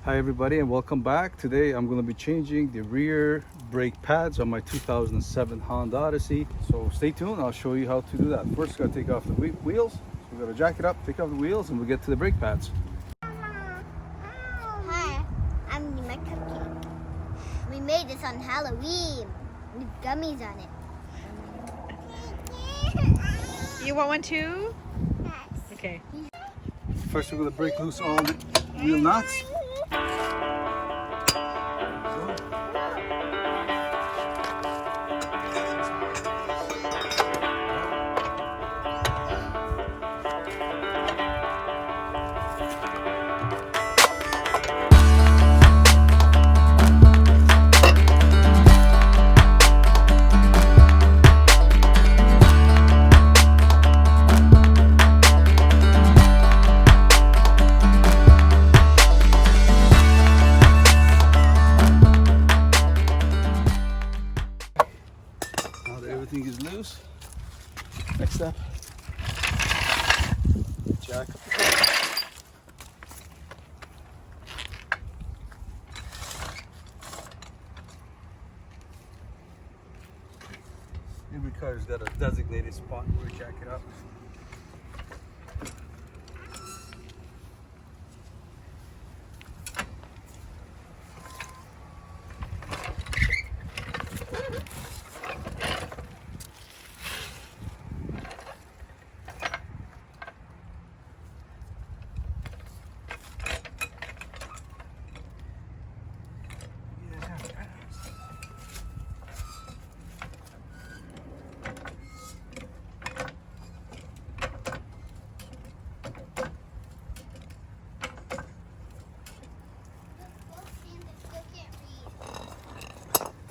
Hi everybody and welcome back. Today I'm going to be changing the rear brake pads on my 2007 Honda Odyssey. So stay tuned, I'll show you how to do that. First we're going to take off the wheels. So we're going to jack it up, take off the wheels, and we'll get to the brake pads. Hi, I'm my cupcake. We made this on Halloween with gummies on it. You want one too? Yes. Okay. First we're going to break loose all the wheel nuts. Now that everything is loose, next step, jack up the car. Every car's got a designated spot where you jack it up.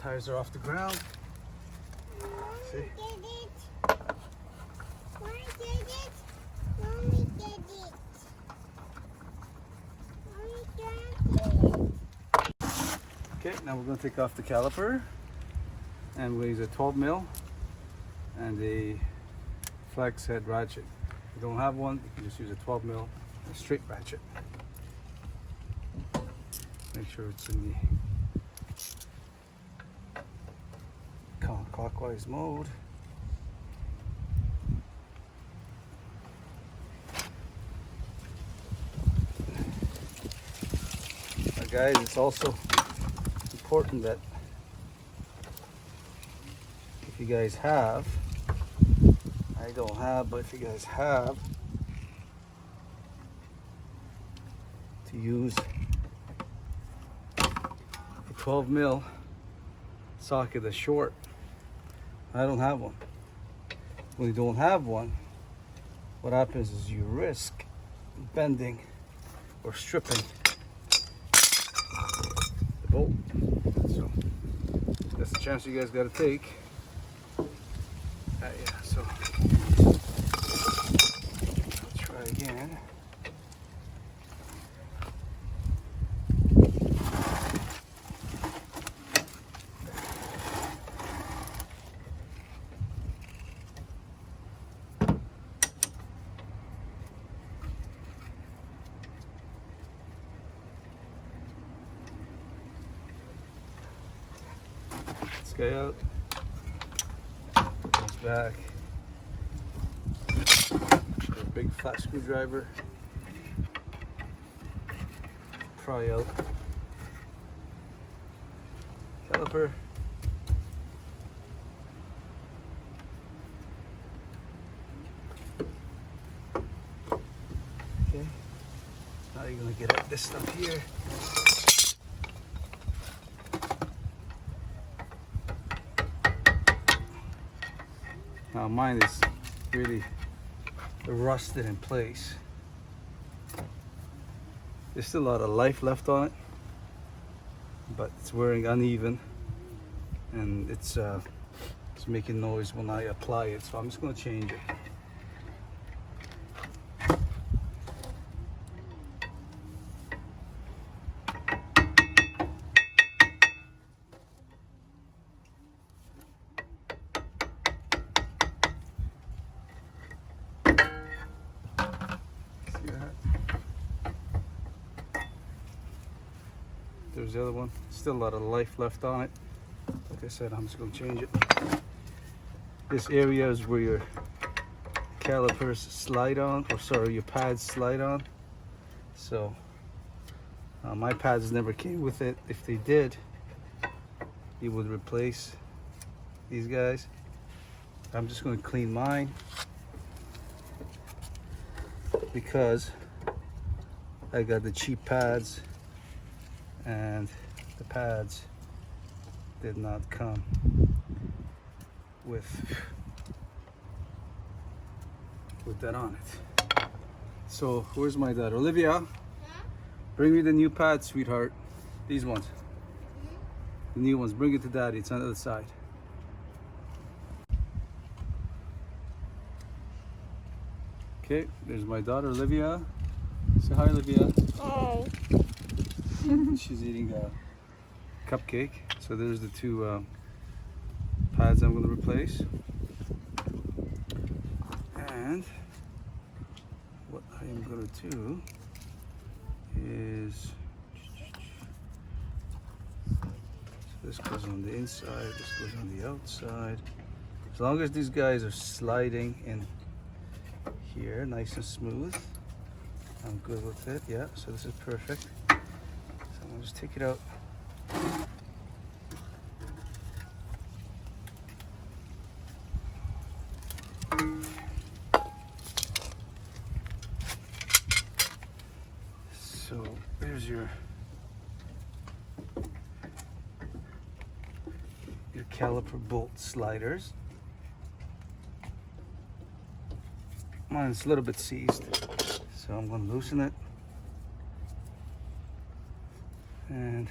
Tires are off the ground. See? Okay, now we're going to take off the caliper, and we'll use a 12 mil and a flex head ratchet. If you don't have one, you can just use a 12 mil and a straight ratchet. Make sure it's in the counterclockwise mode. Now guys, it's also important that if you guys have, I don't have, but if you guys have, to use a 12 mil socket that's short. I don't have one. When you don't have one, what happens is you risk bending or stripping the bolt. So that's the chance you guys got to take. Yeah, so let's try again. This guy out, goes back, a big flat screwdriver, pry out caliper, okay, now you're going to get at this stuff here. Now mine is really rusted in place. There's still a lot of life left on it, but it's wearing uneven, and it's making noise when I apply it. So I'm just going to change it. there's the other one. Still a lot of life left on it. Like I said, I'm just going to change it. This area is where your calipers slide on, or sorry, your pads slide on. So my pads never came with it. If they did, you would replace these guys. I'm just going to clean mine because I got the cheap pads and the pads did not come with that on it. So where's my daughter? Olivia, bring me the new pads, sweetheart. These ones. The new ones. Bring it to daddy. It's on the other side. Okay, there's my daughter Olivia. Say hi, Olivia. Hi. She's eating a cupcake. So there's the two pads I'm going to replace. And what I am going to do is, so this goes on the inside, this goes on the outside. As long as these guys are sliding in here nice and smooth, I'm good with it. Yeah, so this is perfect. So I'm going to just take it out. So there's your caliper bolt sliders. Mine's a little bit seized, so I'm going to loosen it. And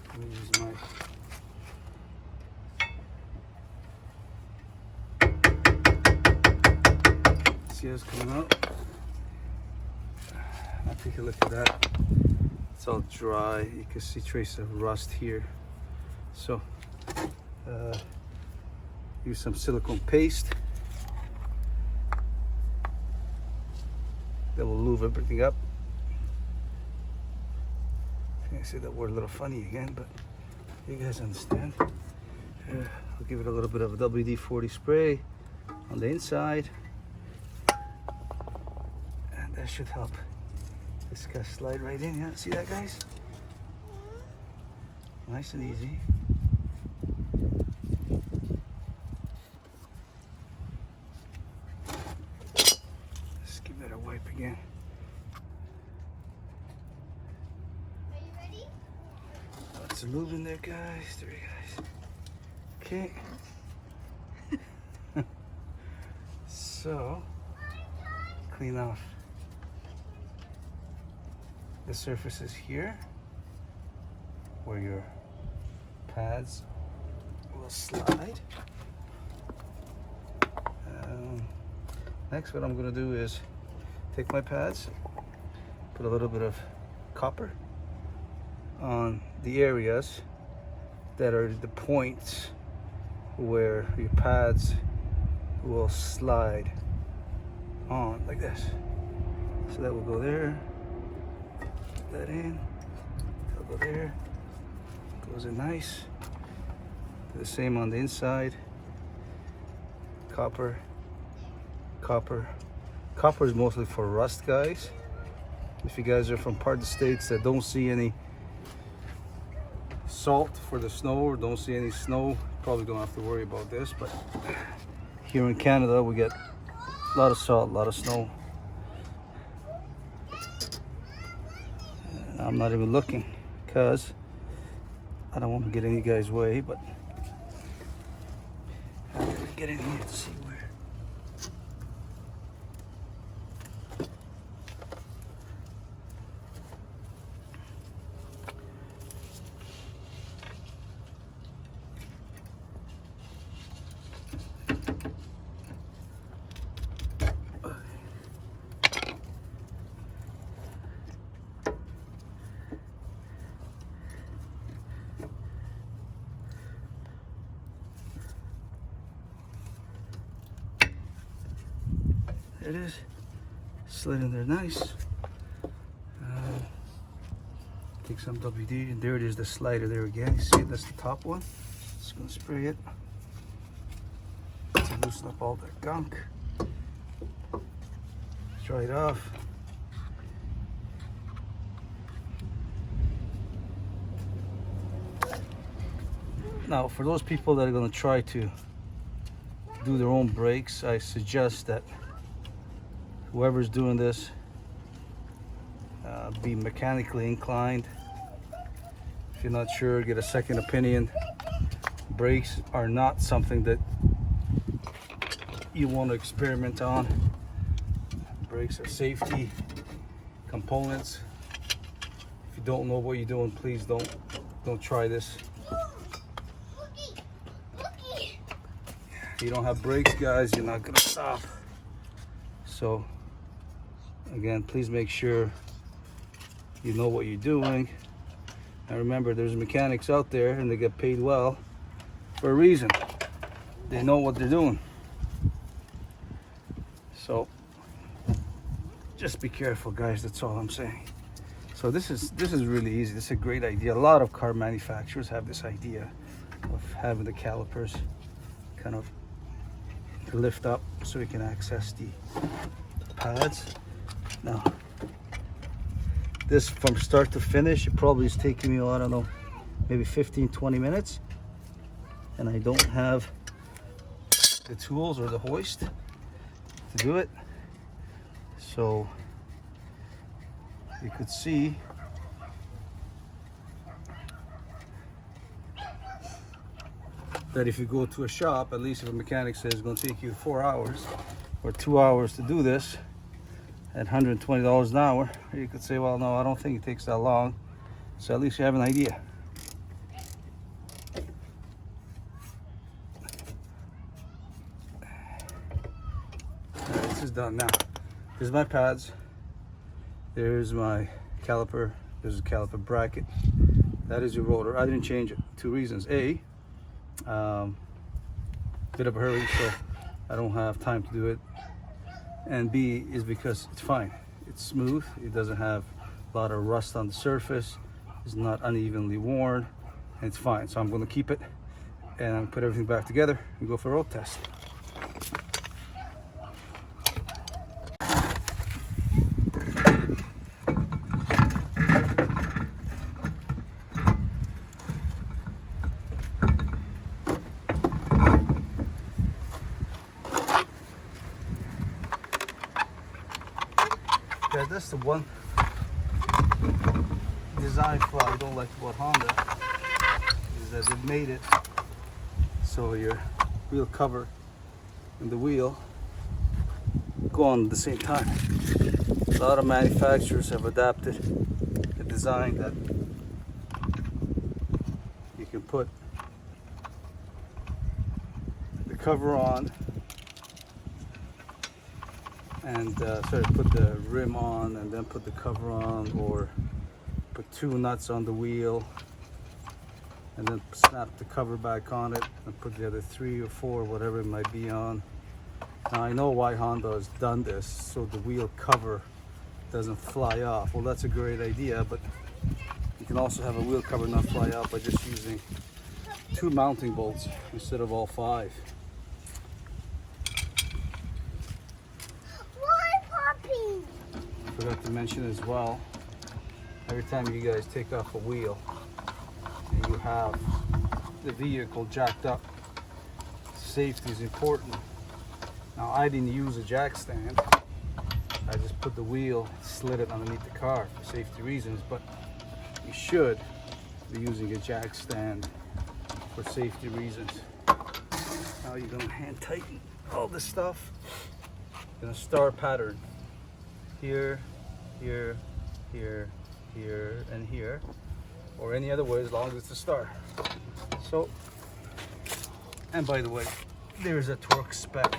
let me use my see how it's coming out. I'll take a look at that. It's all dry. You can see traces of rust here. So use some silicone paste that will lube everything up. I say that word a little funny again, but you guys understand. I'll give it a little bit of a WD-40 spray on the inside, and that should help this guy slide right in. Yeah, see that, guys? Nice and easy. Let's give that a wipe again. Are you ready? Lots of lube in there, guys. There you guys. Okay. So, clean off the surfaces here where your pads will slide. Next, what I'm going to do is take my pads, put a little bit of copper on the areas that are the points where your pads will slide on like this. So that will go there, put that in, that'll go there, goes in nice. Do the same on the inside. Copper, copper. Copper is mostly for rust, guys. If you guys are from part of the states that don't see any salt for the snow or don't see any snow, probably don't have to worry about this. But here in Canada, we get a lot of salt, a lot of snow. And I'm not even looking because I don't want to get in you guys' way, but I'm gonna get in here to see where. There it is, slid in there nice. Take some WD, and there it is, the slider there again. You see, that's the top one. Just gonna spray it to loosen up all that gunk. Dry it off. Now, for those people that are gonna try to do their own brakes, I suggest that whoever's doing this be mechanically inclined. If you're not sure, get a second opinion. Brakes are not something that you want to experiment on. Brakes are safety components. If you don't know what you're doing, please don't try this. If you don't have brakes, guys, you're not gonna stop. So again, please make sure you know what you're doing. And remember, there's mechanics out there and they get paid well for a reason. They know what they're doing. So just be careful, guys, that's all I'm saying. So this is really easy. This is a great idea. A lot of car manufacturers have this idea of having the calipers kind of lift up so you can access the pads. Now, this from start to finish, it probably is taking me, I don't know, maybe 15-20 minutes, and I don't have the tools or the hoist to do it. So you could see that if you go to a shop, at least if a mechanic says it's going to take you 4 hours or 2 hours to do this at $120 an hour, you could say, well, no, I don't think it takes that long. So at least you have an idea. Alright, this is done now. Here's my pads. There's my caliper. There's a caliper bracket. That is your rotor. I didn't change it. 2 reasons. A, bit of a hurry, so I don't have time to do it. And B is because it's fine. It's smooth. It doesn't have a lot of rust on the surface. It's not unevenly worn. And it's fine. So I'm going to keep it, and I'm going to put everything back together and go for a road test. Yeah, that's the one design flaw I don't like about Honda, is that they've made it so your wheel cover and the wheel go on at the same time. A lot of manufacturers have adapted a design that you can put the cover on and put the rim on and then put the cover on, or put 2 nuts on the wheel and then snap the cover back on it and put the other 3 or 4, whatever it might be, on. Now I know why Honda has done this, so the wheel cover doesn't fly off. Well, that's a great idea, but you can also have a wheel cover not fly off by just using 2 mounting bolts instead of all 5. Forgot to mention as well, every time you guys take off a wheel and you have the vehicle jacked up, safety is important. Now, I didn't use a jack stand. I just put the wheel, slid it underneath the car for safety reasons, but you should be using a jack stand for safety reasons. Now you're gonna hand tighten all this stuff in a star pattern. Here, here, here, here, and here, or any other way as long as it's a star. So, and by the way, there's a torque spec.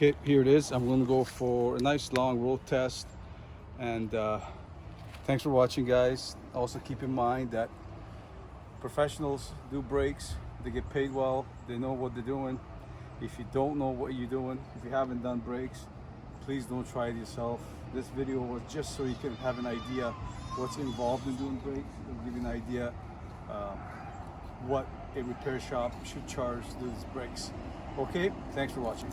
Okay, here it is. I'm gonna go for a nice long road test. And thanks for watching, guys. Also keep in mind that professionals do brakes. They get paid well. They know what they're doing. If you don't know what you're doing, if you haven't done brakes, please don't try it yourself. This video was just so you can have an idea what's involved in doing brakes. It'll give you an idea what a repair shop should charge to do these brakes. Okay, thanks for watching.